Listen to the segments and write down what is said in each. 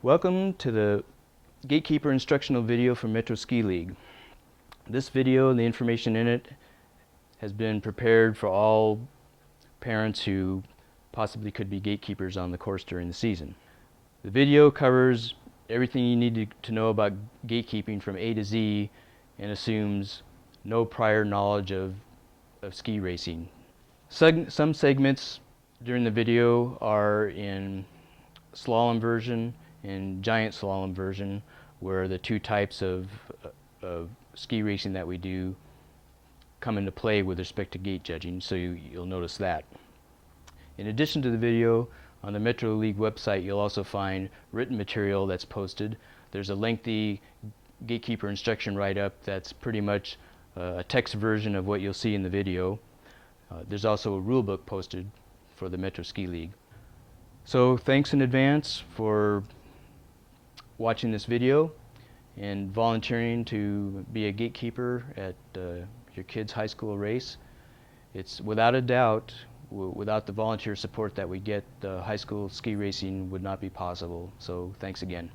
Welcome to the Gatekeeper instructional video from Metro Ski League. This video and the information in it has been prepared for all parents who possibly could be gatekeepers on the course during the season. The video covers everything you need to know about gatekeeping from A to Z and assumes no prior knowledge of ski racing. Some segments during the video are in slalom version and giant slalom version, where the two types of ski racing that we do come into play with respect to gate judging, so you'll notice that. In addition to the video, on the Metro League website you'll also find written material that's posted. There's a lengthy Gatekeeper instruction write-up that's pretty much a text version of what you'll see in the video. There's also a rule book posted for the Metro Ski League. So thanks in advance for watching this video and volunteering to be a gatekeeper at your kid's high school race. It's without a doubt, without the volunteer support that we get, high school ski racing would not be possible. So thanks again.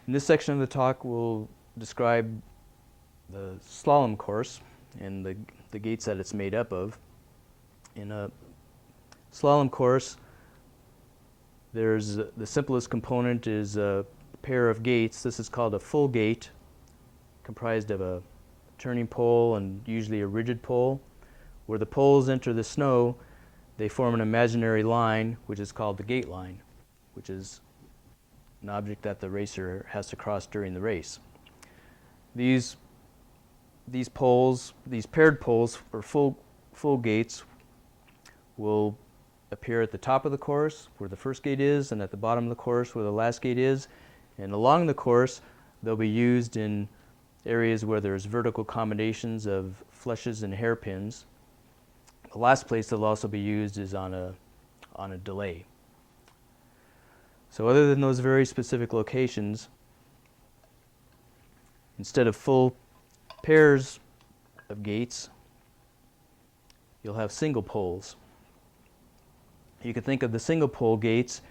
In this section of the talk, we'll describe the slalom course and the gates that it's made up of. In a slalom course, there's the simplest component is a pair of gates. This is called a full gate, comprised of a turning pole and usually a rigid pole. Where the poles enter the snow, they form an imaginary line, which is called the gate line, which is an object that the racer has to cross during the race. These poles, these paired poles or full gates, will appear at the top of the course where the first gate is, and at the bottom of the course where the last gate is. And along the course, they'll be used in areas where there's vertical combinations of flushes and hairpins. The last place they'll also be used is on a delay. So other than those very specific locations, instead of full pairs of gates, you'll have single poles. You can think of the single pole gates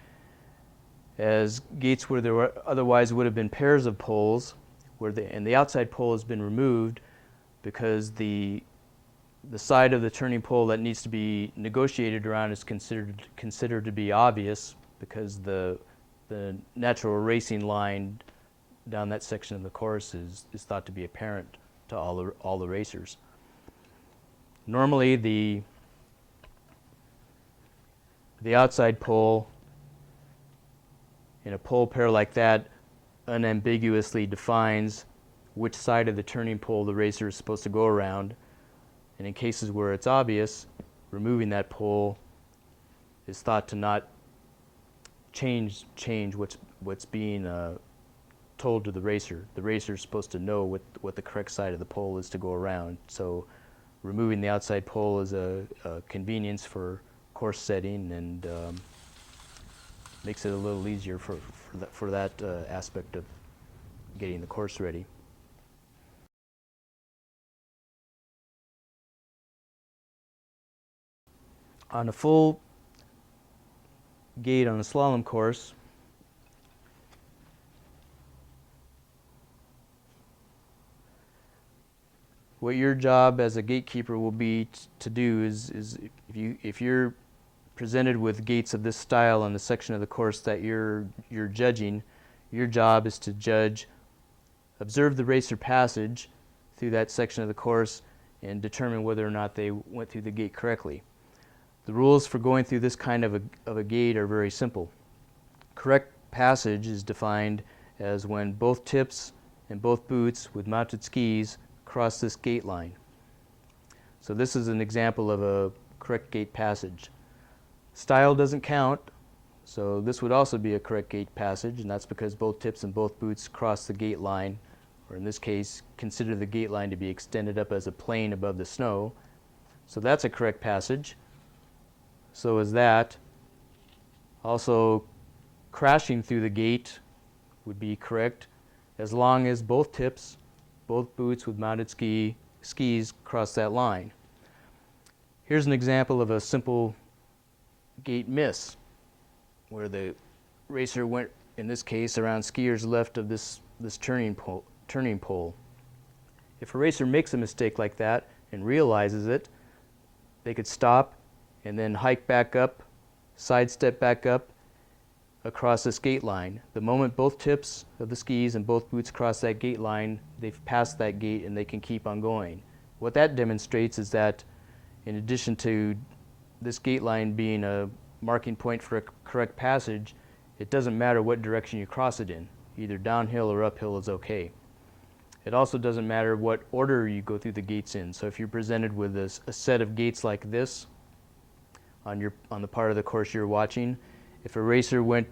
as gates where there otherwise would have been pairs of poles, and the outside pole has been removed because the side of the turning pole that needs to be negotiated around is considered to be obvious, because the natural racing line down that section of the course is thought to be apparent to all the racers. Normally the outside pole in a pole pair like that unambiguously defines which side of the turning pole the racer is supposed to go around, and in cases where it's obvious, removing that pole is thought to not change what's being told to the racer. The racer is supposed to know what the correct side of the pole is to go around. So removing the outside pole is a convenience for course setting, and makes it a little easier for that aspect of getting the course ready. On a full gate on a slalom course, what your job as a gatekeeper will be to do is if you're presented with gates of this style on the section of the course that you're judging, your job is to observe the racer passage through that section of the course and determine whether or not they went through the gate correctly. The rules for going through this kind of a gate are very simple. Correct passage is defined as when both tips and both boots with mounted skis cross this gate line. So this is an example of a correct gate passage. Style doesn't count, so this would also be a correct gate passage, and that's because both tips and both boots cross the gate line, or in this case, consider the gate line to be extended up as a plane above the snow. So that's a correct passage. So is that. Also, crashing through the gate would be correct as long as both tips, both boots with mounted skis cross that line. Here's an example of a simple gate miss where the racer went, in this case, around skiers left of this turning pole. If a racer makes a mistake like that and realizes it, they could stop and then hike back up, sidestep back up across this gate line. The moment both tips of the skis and both boots cross that gate line, they've passed that gate and they can keep on going. What that demonstrates is that in addition to this gate line being a marking point for a correct passage, it doesn't matter what direction you cross it in. Either downhill or uphill is okay. It also doesn't matter what order you go through the gates in. So if you're presented with a set of gates like this on the part of the course you're watching, if a racer went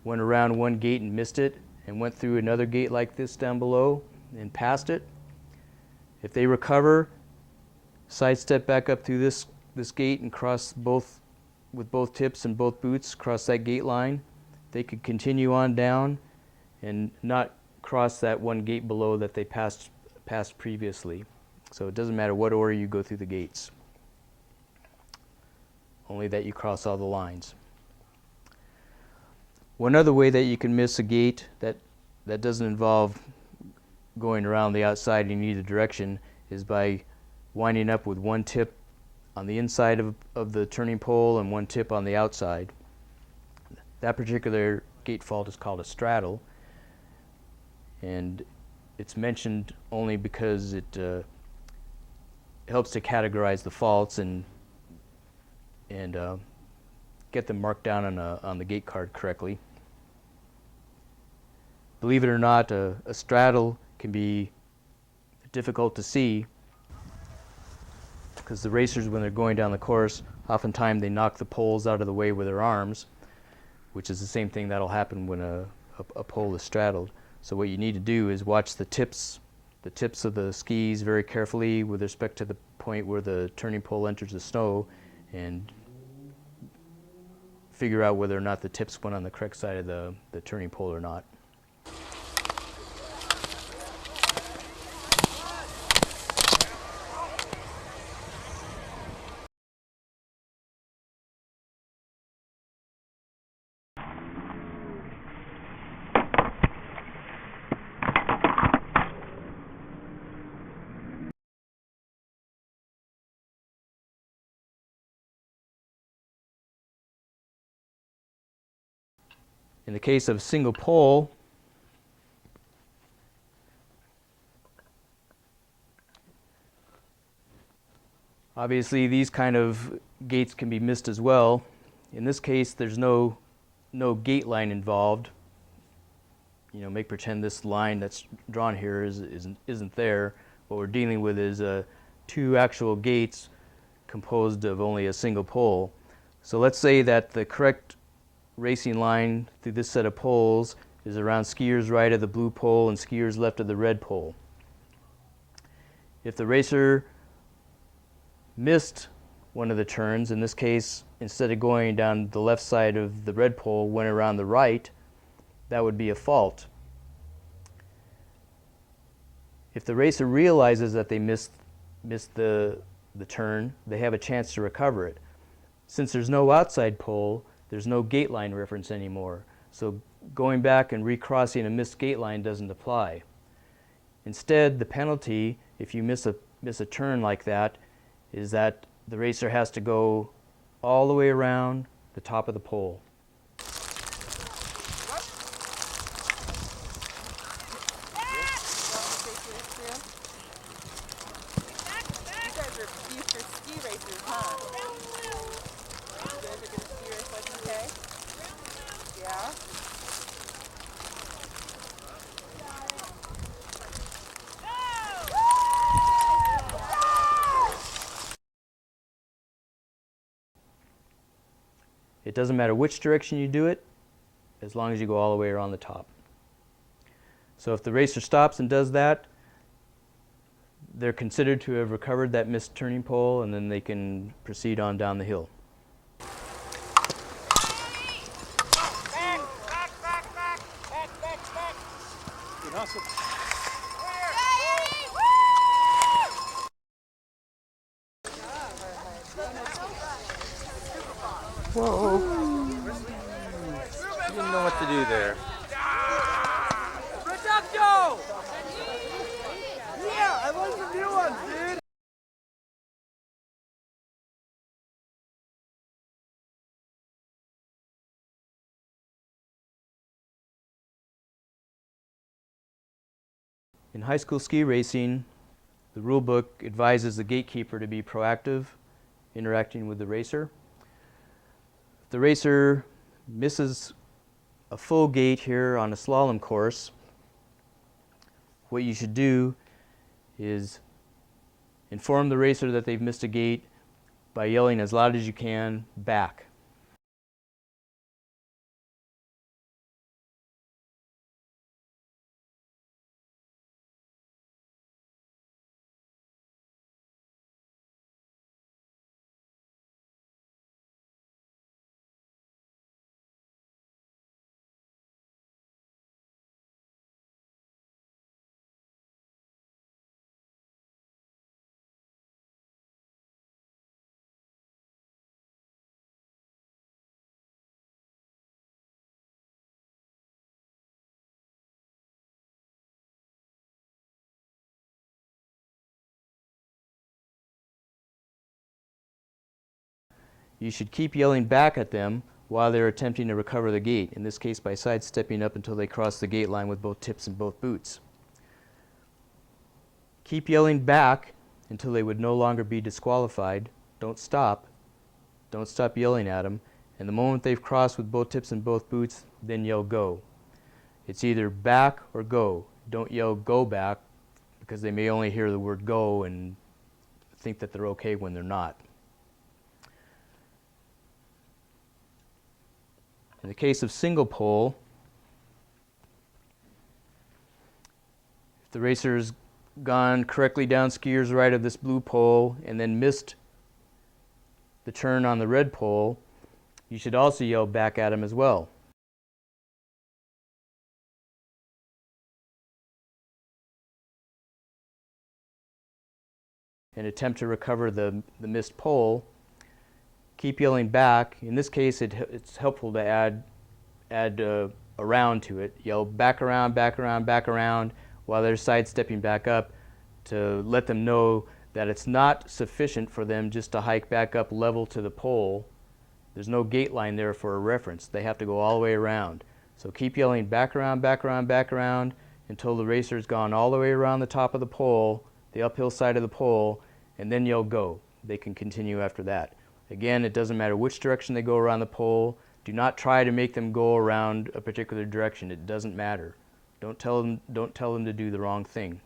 around one gate and missed it and went through another gate like this down below and passed it, if they recover, sidestep back up through this gate and cross with both tips and both boots, cross that gate line, they could continue on down and not cross that one gate below that they passed previously. So it doesn't matter what order you go through the gates, only that you cross all the lines. One other way that you can miss a gate that doesn't involve going around the outside in either direction is by winding up with one tip on the inside of the turning pole and one tip on the outside. That particular gate fault is called a straddle, and it's mentioned only because it helps to categorize the faults and get them marked down on the gate card correctly. Believe it or not, a straddle can be difficult to see because the racers, when they're going down the course, oftentimes they knock the poles out of the way with their arms, which is the same thing that'll happen when a pole is straddled. So what you need to do is watch the tips of the skis very carefully with respect to the point where the turning pole enters the snow, and figure out whether or not the tips went on the correct side of the turning pole or not. In the case of a single pole, obviously these kind of gates can be missed as well. In this case, there's no gate line involved. Make pretend this line that's drawn here isn't there. What we're dealing with is two actual gates composed of only a single pole. So let's say that the correct racing line through this set of poles is around skiers right of the blue pole and skiers left of the red pole. If the racer missed one of the turns, in this case, instead of going down the left side of the red pole, went around the right, that would be a fault. If the racer realizes that they missed the turn, they have a chance to recover it. Since there's no outside pole, there's no gate line reference anymore. So going back and recrossing a missed gate line doesn't apply. Instead, the penalty, if you miss a turn like that, is that the racer has to go all the way around the top of the pole. It doesn't matter which direction you do it, as long as you go all the way around the top. So if the racer stops and does that, they're considered to have recovered that missed turning pole, and then they can proceed on down the hill. Awesome. Whoa. You didn't know what to do there. Reducto! Yeah, I want some new ones, dude! In high school ski racing, the rule book advises the gatekeeper to be proactive, interacting with the racer. If the racer misses a full gate here on a slalom course, what you should do is inform the racer that they've missed a gate by yelling as loud as you can, "Back." You should keep yelling back at them while they're attempting to recover the gate, in this case by sidestepping up until they cross the gate line with both tips and both boots. Keep yelling back until they would no longer be disqualified. Don't stop. Don't stop yelling at them. And the moment they've crossed with both tips and both boots, then yell go. It's either back or go. Don't yell go back, because they may only hear the word go and think that they're okay when they're not. In the case of single pole, if the racer's gone correctly down skier's right of this blue pole and then missed the turn on the red pole, you should also yell back at him as well. And attempt to recover the missed pole. Keep yelling back. In this case, it's helpful to add a round to it. Yell back around, back around, back around while they're sidestepping back up, to let them know that it's not sufficient for them just to hike back up level to the pole. There's no gate line there for a reference. They have to go all the way around. So keep yelling back around, back around, back around until the racer's gone all the way around the top of the pole, the uphill side of the pole, and then yell go. They can continue after that. Again, it doesn't matter which direction they go around the pole. Do not try to make them go around a particular direction. It doesn't matter. Don't tell them to do the wrong thing.